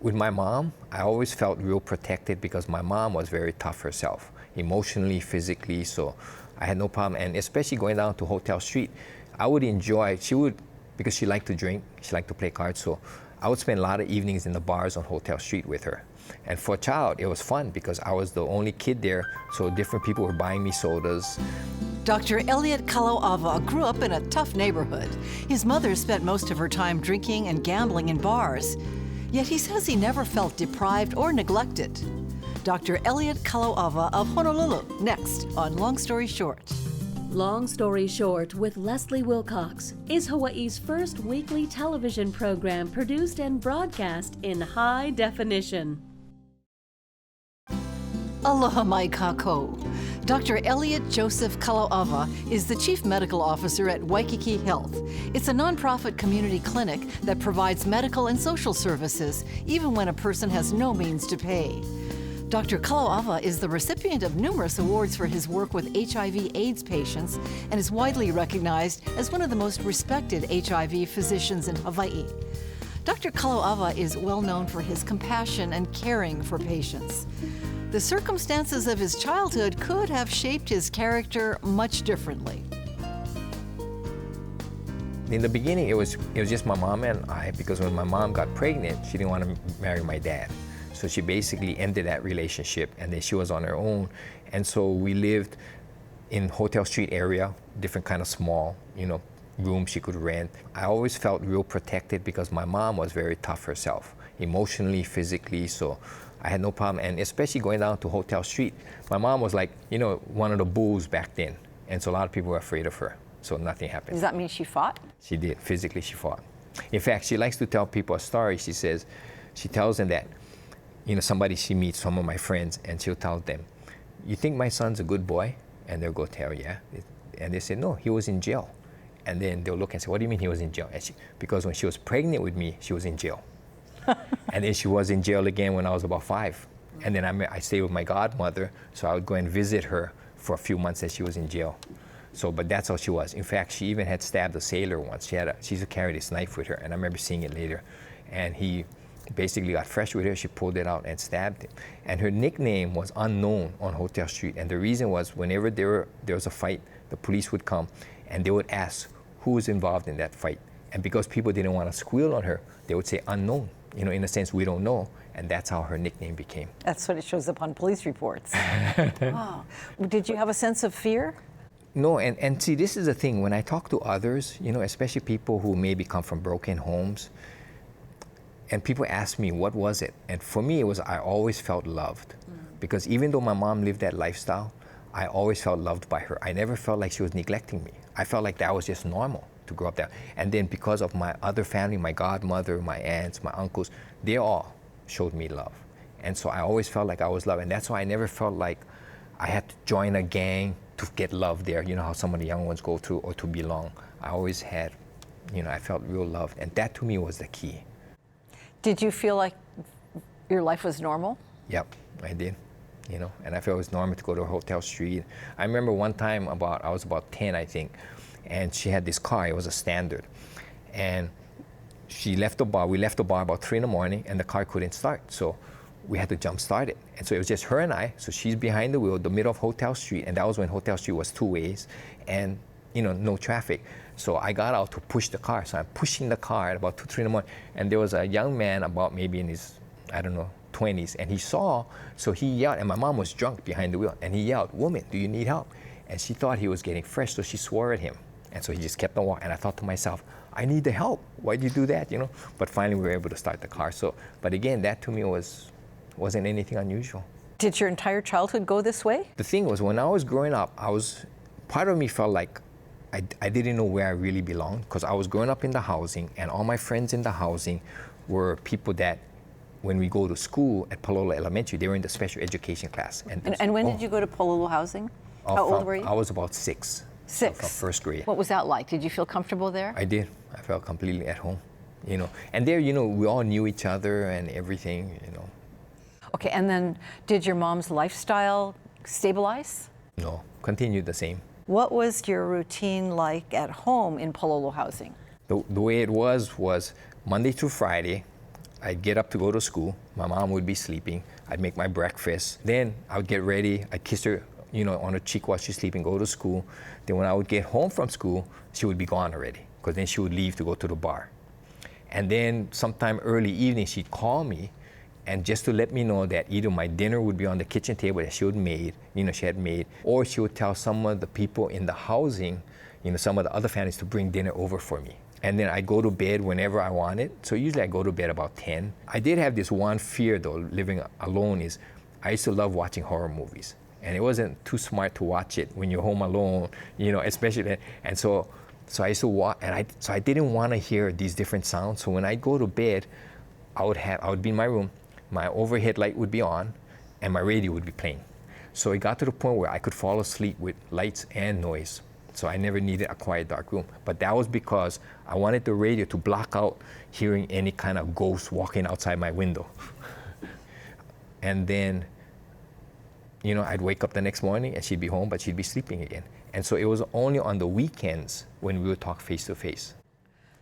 With my mom, I always felt real protected because my mom was very tough herself, emotionally, physically, so I had no problem. And especially going down to Hotel Street, I would enjoy, because she liked to drink, she liked to play cards, so I would spend a lot of evenings in the bars on Hotel Street with her. And for a child, it was fun because I was the only kid there, so different people were buying me sodas. Dr. Elliot Kalauawa grew up in a tough neighborhood. His mother spent most of her time drinking and gambling in bars. Yet he says he never felt deprived or neglected. Dr. Elliot Kalauawa of Honolulu, next on Long Story Short. Long Story Short with Leslie Wilcox is Hawaii's first weekly television program produced and broadcast in high definition. Aloha mai kākou. Dr. Elliot Joseph Kalauawa is the Chief Medical Officer at Waikiki Health. It's a nonprofit community clinic that provides medical and social services, even when a person has no means to pay. Dr. Kalauawa is the recipient of numerous awards for his work with HIV/AIDS patients and is widely recognized as one of the most respected HIV physicians in Hawaii. Dr. Kalauawa is well known for his compassion and caring for patients. The circumstances of his childhood could have shaped his character much differently. In the beginning, it was just my mom and I, because when my mom got pregnant, she didn't want to marry my dad. So she basically ended that relationship, and then she was on her own. And so we lived in Hotel Street area, different kind of small, rooms she could rent. I always felt real protected because my mom was very tough herself, emotionally, physically, so I had no problem. And especially going down to Hotel Street, my mom was like, one of the bulls back then. And so a lot of people were afraid of her, so nothing happened. Does that mean she fought? She did, physically she fought. In fact, she likes to tell people a story. She tells them that, somebody she meets, some of my friends, and she'll tell them, "You think my son's a good boy?" And they'll go tell, "Yeah." And they say, "No, he was in jail." And then they'll look and say, "What do you mean he was in jail?" And because when she was pregnant with me, she was in jail. And then she was in jail again when I was about 5. And then I stayed with my godmother, so I would go and visit her for a few months as she was in jail. So, but that's how she was. In fact, she even had stabbed a sailor once. She used to carry this knife with her, and I remember seeing it later. And he basically got fresh with her. She pulled it out and stabbed him. And her nickname was Unknown on Hotel Street. And the reason was whenever there was a fight, the police would come and they would ask who was involved in that fight. And because people didn't want to squeal on her, they would say unknown. In a sense, we don't know. And that's how her nickname became. That's what it shows up on police reports. Wow. Did you have a sense of fear? No, and see, this is the thing. When I talk to others, especially people who maybe come from broken homes, and people ask me, what was it? And for me, it was I always felt loved. Because even though my mom lived that lifestyle, I always felt loved by her. I never felt like she was neglecting me. I felt like that was just normal to grow up there. And then because of my other family, my godmother, my aunts, my uncles, they all showed me love. And so I always felt like I was loved. And that's why I never felt like I had to join a gang to get love there. You know how some of the young ones go through, or to belong. I always had, I felt real loved. And that to me was the key. Did you feel like your life was normal? Yep, I did. And I felt it was normal to go to Hotel Street. I remember one time I was about 10, I think, and she had this car. It was a Standard. And we left the bar about 3 in the morning, and the car couldn't start. So we had to jump start it. And so it was just her and I. So she's behind the wheel, the middle of Hotel Street, and that was when Hotel Street was 2 ways and no traffic. So I got out to push the car. So I'm pushing the car at about 2, 3 in the morning. And there was a young man about maybe in his, 20s, and he saw, so he yelled, and my mom was drunk behind the wheel, and he yelled, "Woman, do you need help?" And she thought he was getting fresh, so she swore at him. And so he just kept on walking. And I thought to myself, I need the help. Why'd you do that, But finally we were able to start the car. So, but again, that to me wasn't anything unusual. Did your entire childhood go this way? The thing was, when I was growing up, part of me felt like I didn't know where I really belonged, because I was growing up in the housing, and all my friends in the housing were people that, when we go to school at Palolo Elementary, they were in the special education class. And when did you go to Palolo housing? How old were you? I was about 6. 6? From first grade. What was that like? Did you feel comfortable there? I did. I felt completely at home, And there, we all knew each other and everything, Okay, and then did your mom's lifestyle stabilize? No, continued the same. What was your routine like at home in Palolo housing? The way it was Monday through Friday, I'd get up to go to school. My mom would be sleeping. I'd make my breakfast. Then I would get ready. I'd kiss her, on her cheek while she's sleeping, go to school. Then when I would get home from school, she would be gone already, because then she would leave to go to the bar. And then sometime early evening, she'd call me, and just to let me know that either my dinner would be on the kitchen table that she had made, or she would tell some of the people in the housing, some of the other families, to bring dinner over for me. And then I go to bed whenever I wanted. So usually I go to bed about 10. I did have this one fear though, living alone, is I used to love watching horror movies. And it wasn't too smart to watch it when you're home alone, especially then. And so I used to watch, and I didn't want to hear these different sounds. So when I go to bed, I would be in my room, my overhead light would be on, and my radio would be playing. So it got to the point where I could fall asleep with lights and noise. So I never needed a quiet, dark room. But that was because I wanted the radio to block out hearing any kind of ghost walking outside my window. And then, I'd wake up the next morning and she'd be home, but she'd be sleeping again. And so it was only on the weekends when we would talk face to face.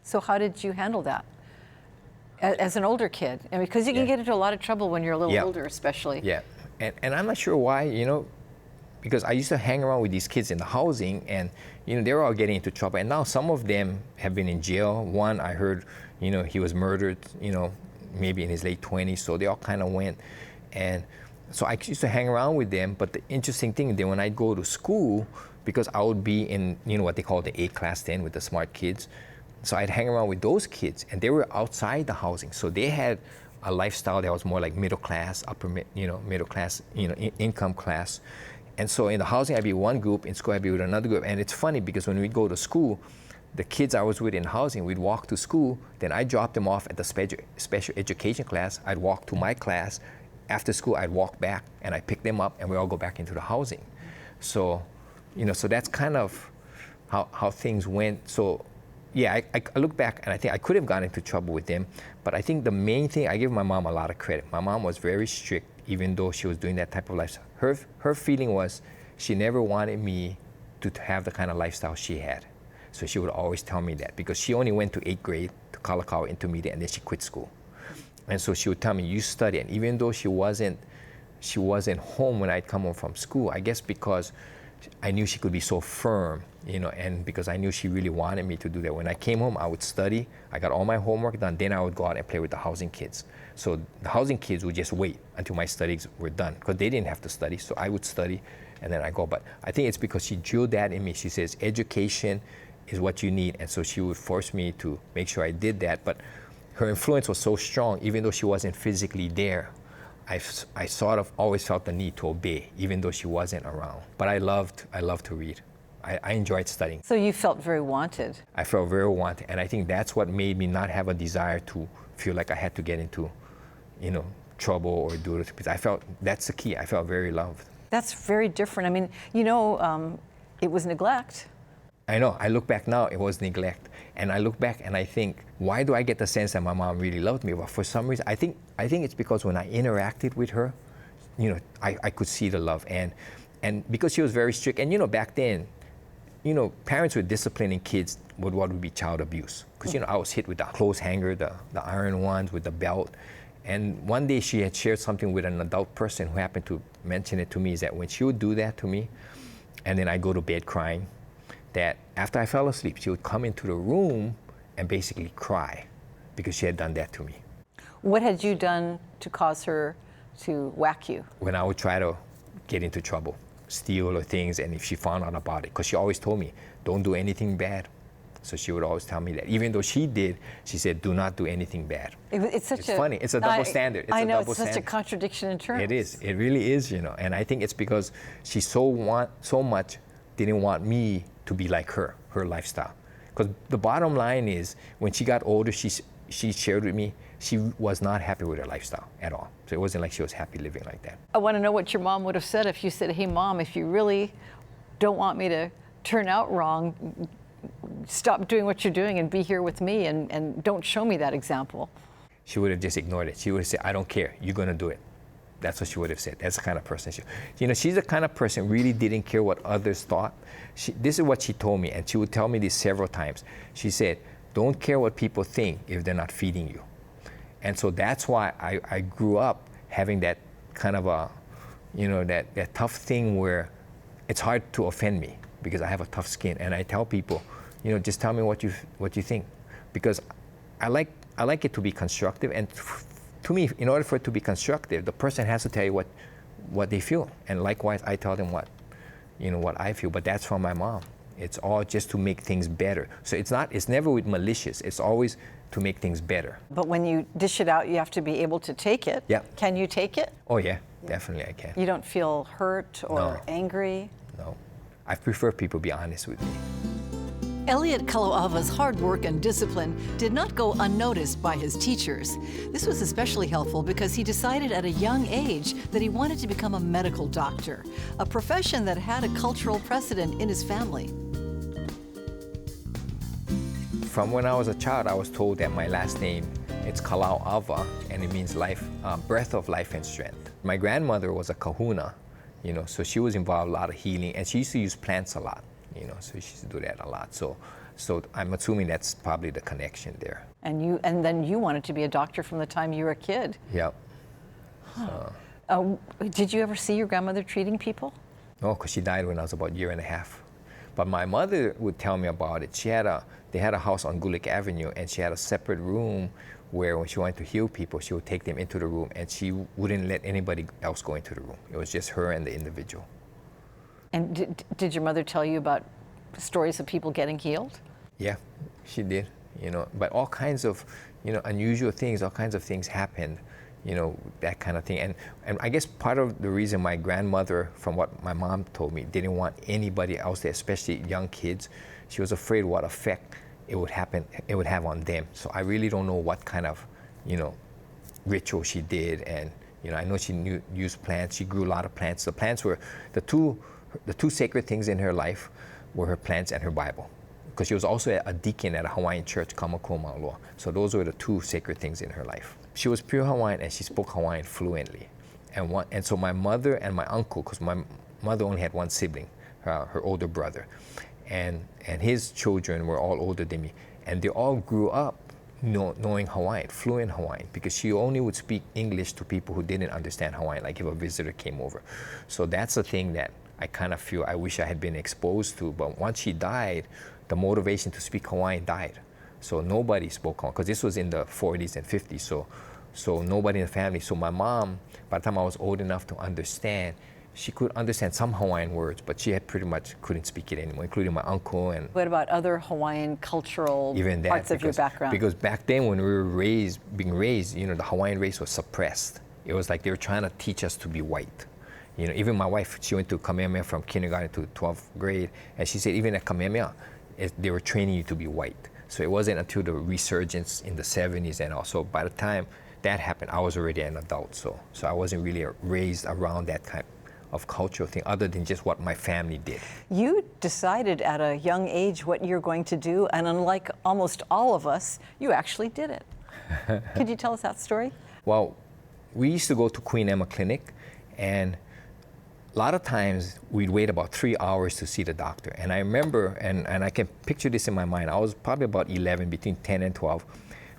So how did you handle that as an older kid? I mean, because you can get into a lot of trouble when you're a little older, especially. Yeah, and I'm not sure why, because I used to hang around with these kids in the housing, and they were all getting into trouble. And now some of them have been in jail. One, I heard, he was murdered, maybe in his late 20s. So they all kind of went. And so I used to hang around with them. But the interesting thing, then when I go to school, because I would be in, what they call the A class then with the smart kids. So I'd hang around with those kids, and they were outside the housing. So they had a lifestyle that was more like middle class, middle class, income class. And so in the housing, I'd be one group, in school, I'd be with another group. And it's funny because when we'd go to school, the kids I was with in housing, we'd walk to school, then I dropped them off at the special education class. I'd walk to my class. After school, I'd walk back, and I pick them up, and we all go back into the housing. So, so that's kind of how things went. So, yeah, I look back, and I think I could have gotten into trouble with them. But I think the main thing, I give my mom a lot of credit. My mom was very strict, even though she was doing that type of lifestyle. Her feeling was she never wanted me to have the kind of lifestyle she had. So she would always tell me that, because she only went to 8th grade to Kalauawa Intermediate, and then she quit school. And so she would tell me, you study. And even though she wasn't home when I'd come home from school, I guess because I knew she could be so firm, and because I knew she really wanted me to do that. When I came home, I would study. I got all my homework done. Then I would go out and play with the housing kids. So the housing kids would just wait until my studies were done, because they didn't have to study. So I would study, and then I go. But I think it's because she drilled that in me. She says, education is what you need. And so she would force me to make sure I did that. But her influence was so strong, even though she wasn't physically there. I sort of always felt the need to obey, even though she wasn't around. But I loved to read. I enjoyed studying. So you felt very wanted. I felt very wanted, and I think that's what made me not have a desire to feel like I had to get into, trouble or do it. Because I felt that's the key. I felt very loved. That's very different. I mean, it was neglect. I know. I look back now, it was neglect. And I look back and I think, why do I get the sense that my mom really loved me? Well, for some reason, I think it's because when I interacted with her, I could see the love. And because she was very strict, and back then, parents were disciplining kids with what would be child abuse. Because, I was hit with the clothes hanger, the iron ones with the belt. And one day she had shared something with an adult person who happened to mention it to me, is that when she would do that to me, and then I go to bed crying, that after I fell asleep, she would come into the room and basically cry because she had done that to me. What had you done to cause her to whack you? When I would try to get into trouble, steal or things, and if she found out about it, because she always told me, don't do anything bad. So she would always tell me that. Even though she did, she said, do not do anything bad. It's funny. It's a double standard. I know, it's such a contradiction in terms. It is. It really is, And I think it's because she so much didn't want me to be like her lifestyle. Because the bottom line is, when she got older, she shared with me, she was not happy with her lifestyle at all. So it wasn't like she was happy living like that. I want to know what your mom would have said if you said, hey, Mom, if you really don't want me to turn out wrong, stop doing what you're doing and be here with me, and don't show me that example. She would have just ignored it. She would have said, I don't care, you're going to do it. That's what she would have said. That's the kind of person she, she's the kind of person really didn't care what others thought. This is what she told me, and she would tell me this several times. She said, don't care what people think if they're not feeding you. And so that's why I grew up having that kind of a, that tough thing where it's hard to offend me because I have a tough skin. And I tell people, just tell me what you think, because I like it to be constructive. And to me, in order for it to be constructive, the person has to tell you what they feel. And likewise, I tell them what I feel. But that's from my mom. It's all just to make things better. So it's never with malicious. It's always to make things better. But when you dish it out, you have to be able to take it. Yeah. Can you take it? Oh yeah, definitely I can. You don't feel hurt or angry? No. I prefer people be honest with me. Elliot Kalauawa's hard work and discipline did not go unnoticed by his teachers. This was especially helpful because he decided at a young age that he wanted to become a medical doctor, a profession that had a cultural precedent in his family. From when I was a child, I was told that my last name, it's Kalauawa, and it means life, breath of life and strength. My grandmother was a kahuna, so she was involved in a lot of healing, and she used to use plants a lot, so she used to do that a lot. So I'm assuming that's probably the connection there. And then you wanted to be a doctor from the time you were a kid. Yep. Did you ever see your grandmother treating people? No, because she died when I was about a year and a half. But my mother would tell me about it. They had a house on Gulick Avenue, and she had a separate room where when she wanted to heal people, she would take them into the room, and she wouldn't let anybody else go into the room. It was just her and the individual. And did your mother tell you about stories of people getting healed? Yeah, she did. But all kinds of, unusual things, all kinds of things happened, that kind of thing. And I guess part of the reason my grandmother, from what my mom told me, didn't want anybody else there, especially young kids. She was afraid what effect it would have on them. So I really don't know what kind of, ritual she did. And, I know she used plants. She grew a lot of plants. The plants were the two sacred things in her life were her plants and her Bible. Because she was also a deacon at a Hawaiian church, Kamakua. So those were the two sacred things in her life. She was pure Hawaiian, and she spoke Hawaiian fluently. And so my mother and my uncle, because my mother only had one sibling, her older brother, and his children were all older than me, and they all grew up knowing Hawaiian, fluent Hawaiian, because she only would speak English to people who didn't understand Hawaiian, like if a visitor came over. So that's the thing that I kind of feel I wish I had been exposed to. But once she died, the motivation to speak Hawaiian died. So nobody spoke Hawaiian, because this was in the 40s and 50s. So nobody in the family. So my mom, by the time I was old enough to understand, she could understand some Hawaiian words, but she had pretty much couldn't speak it anymore, including my uncle. And what about other Hawaiian cultural parts of your background? Because back then when we were being raised, the Hawaiian race was suppressed. It was like they were trying to teach us to be white. Even my wife, she went to Kamehameha from kindergarten to 12th grade, and she said even at Kamehameha, they were training you to be white. So it wasn't until the resurgence in the 70s and also by the time that happened, I was already an adult. So I wasn't really raised around that kind of cultural thing other than just what my family did. You decided at a young age what you're going to do, and unlike almost all of us, you actually did it. Could you tell us that story? Well, we used to go to Queen Emma Clinic, and a lot of times we'd wait about 3 hours to see the doctor. And I remember, and I can picture this in my mind, I was probably about 11, between 10 and 12.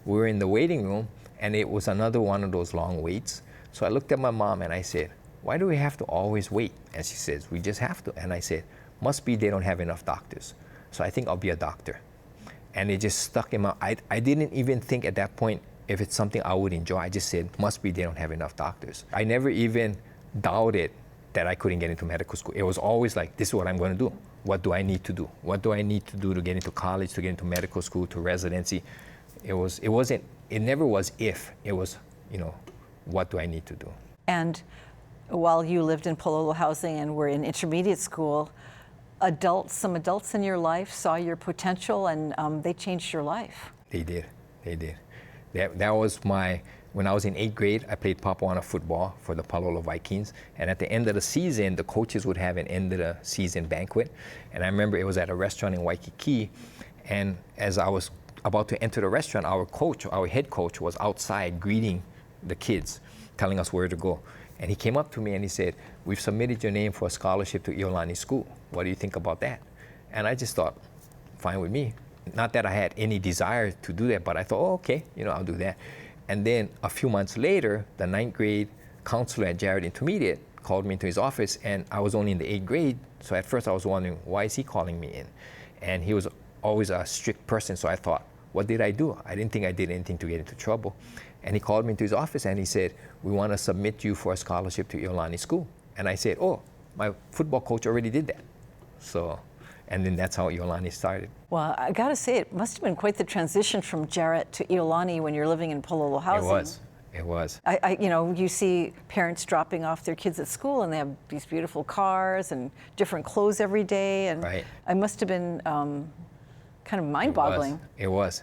We were in the waiting room, and it was another one of those long waits. So I looked at my mom and I said, why do we have to always wait? And she says, we just have to. And I said, must be they don't have enough doctors. So I think I'll be a doctor. And it just stuck in my, I didn't even think at that point if it's something I would enjoy. I just said, must be they don't have enough doctors. I never even doubted that I couldn't get into medical school. It was always like, this is what I'm going to do. What do I need to do? What do I need to do to get into college, to get into medical school, to residency? It never was if, it was, what do I need to do? And while you lived in Palolo housing and were in intermediate school, some adults in your life saw your potential and they changed your life. They did. That was when I was in 8th grade, I played Papuana football for the Palolo Vikings. And at the end of the season, the coaches would have an end of the season banquet. And I remember it was at a restaurant in Waikiki. And as I was about to enter the restaurant, our head coach was outside greeting the kids, telling us where to go. And he came up to me and he said, we've submitted your name for a scholarship to Iolani School. What do you think about that? And I just thought, fine with me. Not that I had any desire to do that, but I thought, oh, okay, I'll do that. And then a few months later, the 9th grade counselor at Jared Intermediate called me into his office, and I was only in the 8th grade. So at first I was wondering, why is he calling me in? And he was always a strict person, so I thought, what did I do? I didn't think I did anything to get into trouble. And he called me into his office and he said, we want to submit you for a scholarship to Iolani School. And I said, oh, my football coach already did that. So, and then that's how Iolani started. Well, I got to say, it must have been quite the transition from Jarrett to Iolani when you're living in Palolo housing. It was. You see parents dropping off their kids at school and they have these beautiful cars and different clothes every day. And right. It must have been kind of mind-boggling. It was.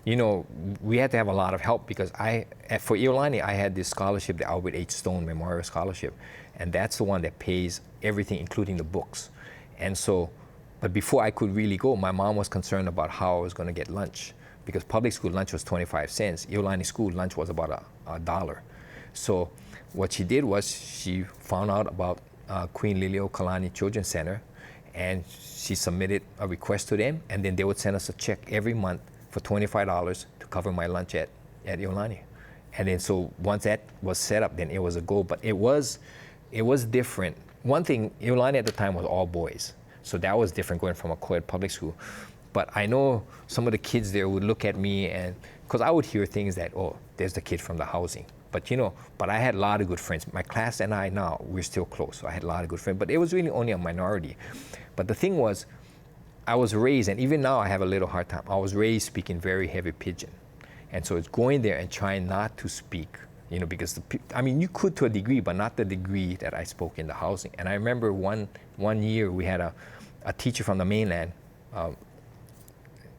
You know, we had to have a lot of help because for Iolani, I had this scholarship, the Albert H. Stone Memorial Scholarship, and that's the one that pays everything, including the books. And so, but before I could really go, my mom was concerned about how I was going to get lunch because public school lunch was 25 cents. Iolani school lunch was about $1. So what she did was she found out about Queen Liliuokalani Children's Center, and she submitted a request to them, and then they would send us a check every month for $25 to cover my lunch at Iolani. And then so once that was set up, then it was a go. But it was different. One thing, Iolani at the time was all boys. So that was different going from a co-ed public school. But I know some of the kids there would look at me and, because I would hear things that, oh, there's the kid from the housing. But but I had a lot of good friends. My class and I now, we're still close. So I had a lot of good friends, but it was really only a minority. But the thing was, I was raised, and even now I have a little hard time, I was raised speaking very heavy pidgin. And so it's going there and trying not to speak, because you could to a degree, but not the degree that I spoke in the housing. And I remember one year we had a teacher from the mainland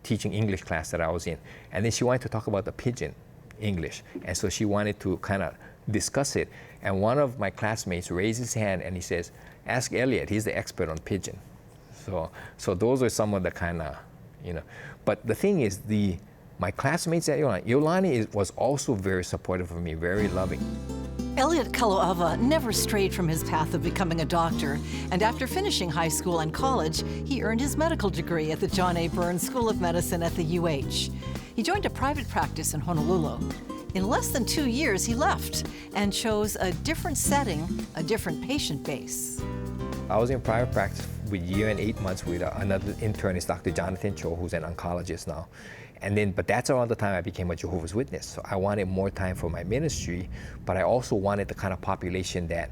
teaching English class that I was in. And then she wanted to talk about the pidgin English. And so she wanted to kind of discuss it. And one of my classmates raised his hand and he says, ask Elliot, he's the expert on pidgin. So those are some of the kind of, But the thing is, my classmates at Iolani was also very supportive of me, very loving. Elliot Kalauawa never strayed from his path of becoming a doctor, and after finishing high school and college, he earned his medical degree at the John A. Burns School of Medicine at the UH. He joined a private practice in Honolulu. In less than 2 years, he left and chose a different setting, a different patient base. I was in private practice with a year and 8 months with another internist, Dr. Jonathan Cho, who's an oncologist now. But that's around the time I became a Jehovah's Witness. So I wanted more time for my ministry, but I also wanted the kind of population that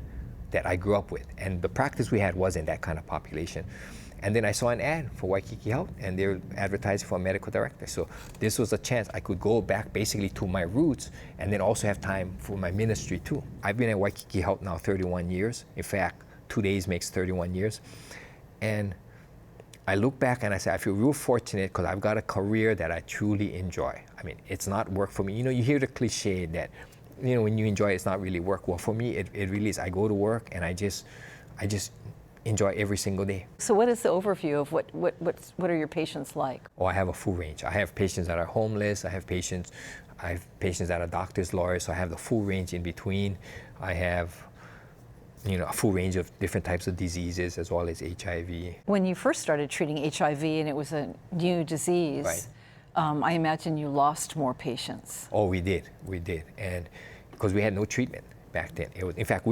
I grew up with. And the practice we had wasn't that kind of population. And then I saw an ad for Waikiki Health, and they were advertising for a medical director. So this was a chance I could go back basically to my roots and then also have time for my ministry too. I've been at Waikiki Health now 31 years. In fact, 2 days makes 31 years. And I look back and I say, I feel real fortunate because I've got a career that I truly enjoy. It's not work for me. You hear the cliche that, when you enjoy it, it's not really work. Well, for me, it really is. I go to work and I just enjoy every single day. So what is the overview of what are your patients like? Oh, I have a full range. I have patients that are homeless. I have patients that are doctors, lawyers. So I have the full range in between. I have a full range of different types of diseases as well as HIV. When you first started treating HIV and it was a new disease, right. I imagine you lost more patients. Oh, we did, and because we had no treatment back then. In fact,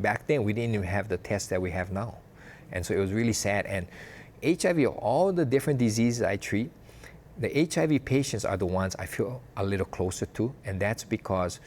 back then we didn't even have the tests that we have now, and so it was really sad. And HIV, all the different diseases I treat, the HIV patients are the ones I feel a little closer to, and that's because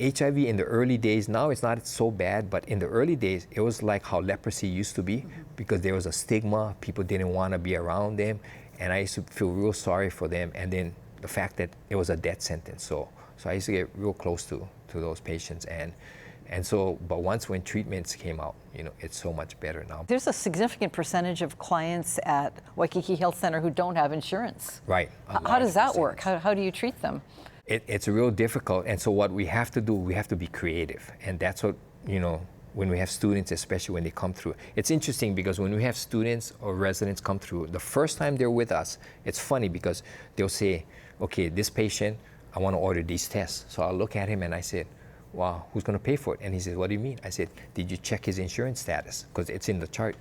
HIV in the early days, now it's not so bad, but in the early days, it was like how leprosy used to be, because there was a stigma, people didn't want to be around them, and I used to feel real sorry for them, and then the fact that it was a death sentence. So I used to get real close to those patients, but once when treatments came out, it's so much better now. There's a significant percentage of clients at Waikiki Health Center who don't have insurance. Right. How does that work? How do you treat them? It's real difficult, and so what we have to do, we have to be creative, and that's what, when we have students, especially when they come through. It's interesting because when we have students or residents come through, the first time they're with us, it's funny because they'll say, okay, this patient, I want to order these tests. So I'll look at him and I said, wow, who's going to pay for it? And he said, what do you mean? I said, did you check his insurance status? Because it's in the chart.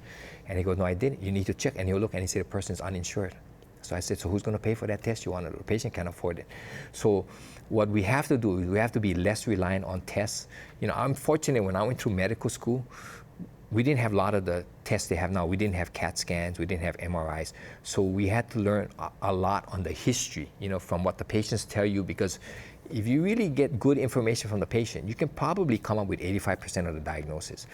And he goes, no, I didn't. You need to check. And he'll look and he said, the person's uninsured. So I said, so who's going to pay for that test you want to do? The patient can't afford it. So what we have to do is we have to be less reliant on tests. You know, I'm fortunate when I went through medical school, we didn't have a lot of the tests they have now. We didn't have CAT scans, we didn't have MRIs. So we had to learn a lot on the history, you know, from what the patients tell you, because if you really get good information from the patient, you can probably come up with 85% of the diagnosis.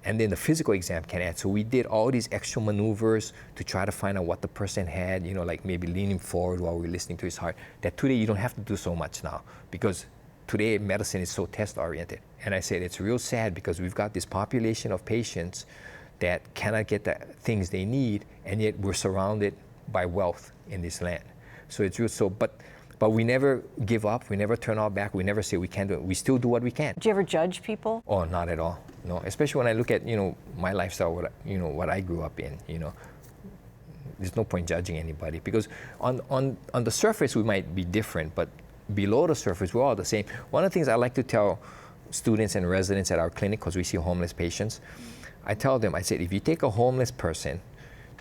And then the physical exam can add. So we did all these extra maneuvers to try to find out what the person had, you know, like maybe leaning forward while we're listening to his heart. That today you don't have to do so much now, because today medicine is so test-oriented. And I said it's real sad because we've got this population of patients that cannot get the things they need, and yet we're surrounded by wealth in this land. So it's real. So, but we never give up. We never turn our back. We never say we can't do it. We still do what we can. Do you ever judge people? Oh, not at all. No, especially when I look at, you know, my lifestyle, what I grew up in, you know. There's no point judging anybody, because on the surface we might be different, but below the surface we're all the same. One of the things I like to tell students and residents at our clinic, because we see homeless patients, I tell them, I said, if you take a homeless person,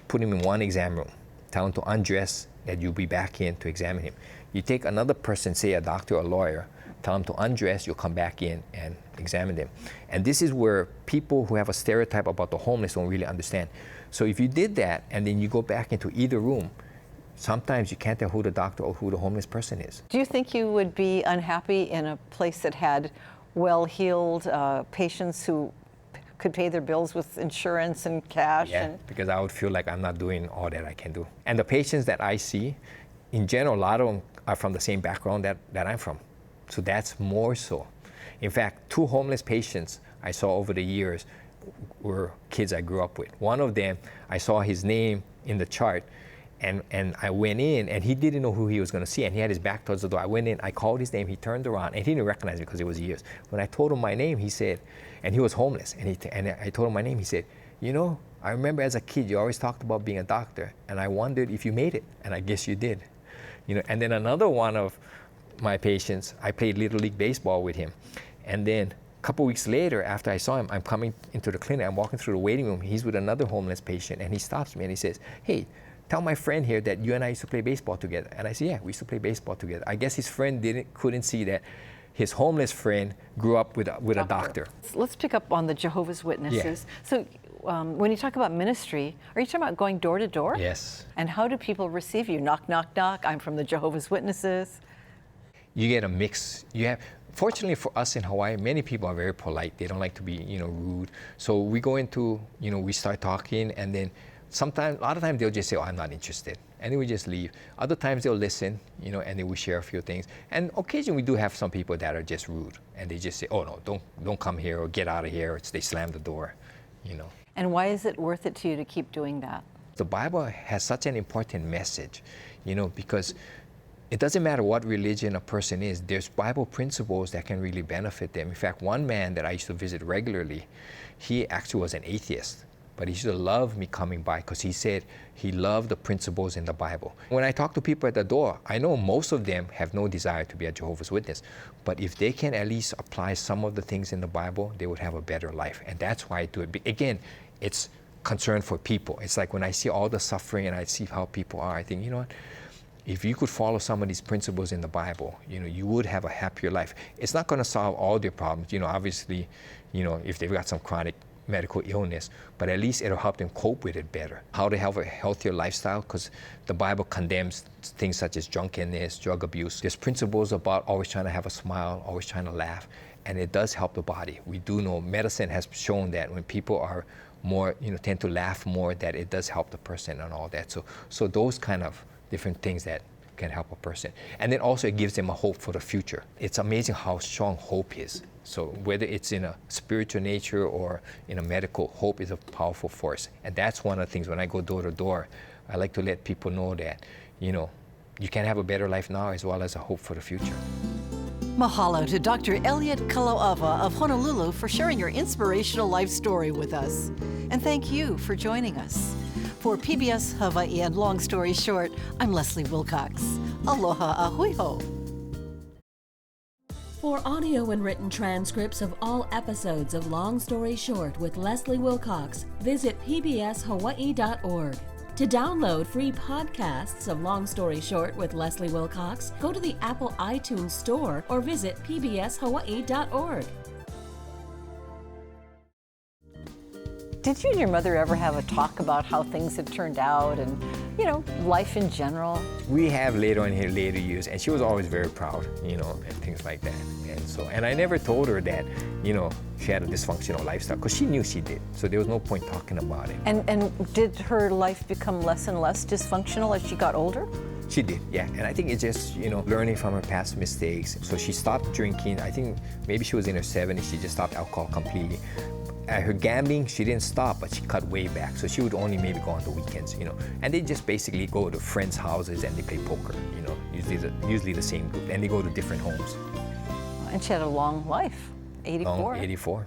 put him in one exam room, tell him to undress, that you'll be back in to examine him. You take another person, say a doctor or a lawyer, tell them to undress, you'll come back in and examine them. And this is where people who have a stereotype about the homeless don't really understand. So if you did that and then you go back into either room, sometimes you can't tell who the doctor or who the homeless person is. Do you think you would be unhappy in a place that had well-heeled patients who could pay their bills with insurance and cash? Yeah, because I would feel like I'm not doing all that I can do. And the patients that I see, in general, a lot of them are from the same background that I'm from. So that's more so. In fact, 2 homeless patients I saw over the years were kids I grew up with. One of them, I saw his name in the chart, and I went in, and he didn't know who he was going to see, and he had his back towards the door. I went in, I called his name, he turned around, and he didn't recognize me because it was years. When I told him my name, he said, and he was homeless, and I told him my name, he said, you know, I remember as a kid you always talked about being a doctor, and I wondered if you made it, and I guess you did. You know, and then another one of my patients, I played Little League Baseball with him, and then a couple weeks later, after I saw him, I'm coming into the clinic, I'm walking through the waiting room, he's with another homeless patient, and he stops me and he says, hey, tell my friend here that you and I used to play baseball together. And I said, yeah, we used to play baseball together. I guess his friend couldn't see that his homeless friend grew up with a doctor. Let's pick up on the Jehovah's Witnesses. Yeah. So when you talk about ministry, are you talking about going door to door? Yes. And how do people receive you? Knock, knock, knock, I'm from the Jehovah's Witnesses. You get a mix. Fortunately for us in Hawaii, many people are very polite. They don't like to be, you know, rude. So we go into, you know, we start talking, and then sometimes, a lot of times they'll just say, oh, I'm not interested. And then we just leave. Other times they'll listen, you know, and then we share a few things. And occasionally we do have some people that are just rude, and they just say, oh no, don't come here, or get out of here, or they slam the door, you know. And why is it worth it to you to keep doing that? The Bible has such an important message, you know, because it doesn't matter what religion a person is, there's Bible principles that can really benefit them. In fact, one man that I used to visit regularly, he actually was an atheist, but he used to love me coming by because he said he loved the principles in the Bible. When I talk to people at the door, I know most of them have no desire to be a Jehovah's Witness, but if they can at least apply some of the things in the Bible, they would have a better life. And that's why I do it. Again, it's concern for people. It's like when I see all the suffering and I see how people are, I think, you know what? If you could follow some of these principles in the Bible, you know, you would have a happier life. It's not going to solve all their problems. You know, obviously, you know, if they've got some chronic medical illness, but at least it'll help them cope with it better. How to have a healthier lifestyle, because the Bible condemns things such as drunkenness, drug abuse. There's principles about always trying to have a smile, always trying to laugh, and it does help the body. We do know, medicine has shown that when people are more, you know, tend to laugh more, that it does help the person and all that. So those kind of different things that can help a person. And then also it gives them a hope for the future. It's amazing how strong hope is. So whether it's in a spiritual nature or in a medical, hope is a powerful force. And that's one of the things when I go door to door, I like to let people know that, you know, you can have a better life now as well as a hope for the future. Mahalo to Dr. Elliot Kalauawa of Honolulu for sharing your inspirational life story with us. And thank you for joining us. For PBS Hawaii and Long Story Short, I'm Leslie Wilcox. Aloha ahui ho. For audio and written transcripts of all episodes of Long Story Short with Leslie Wilcox, visit pbshawaii.org. To download free podcasts of Long Story Short with Leslie Wilcox, go to the Apple iTunes Store or visit pbshawaii.org. Did you and your mother ever have a talk about how things had turned out and, you know, life in general? We have later on in her later years, and she was always very proud, you know, and things like that. And I never told her that, you know, she had a dysfunctional lifestyle, because she knew she did. So there was no point talking about it. And did her life become less and less dysfunctional as she got older? She did, yeah. And I think it's just, you know, learning from her past mistakes. So she stopped drinking. I think maybe she was in her 70s. She just stopped alcohol completely. Her gambling, she didn't stop, but she cut way back. So she would only maybe go on the weekends, you know. And they just basically go to friends' houses and they play poker, you know, usually the same group. And they go to different homes. And she had a long life, 84. 84.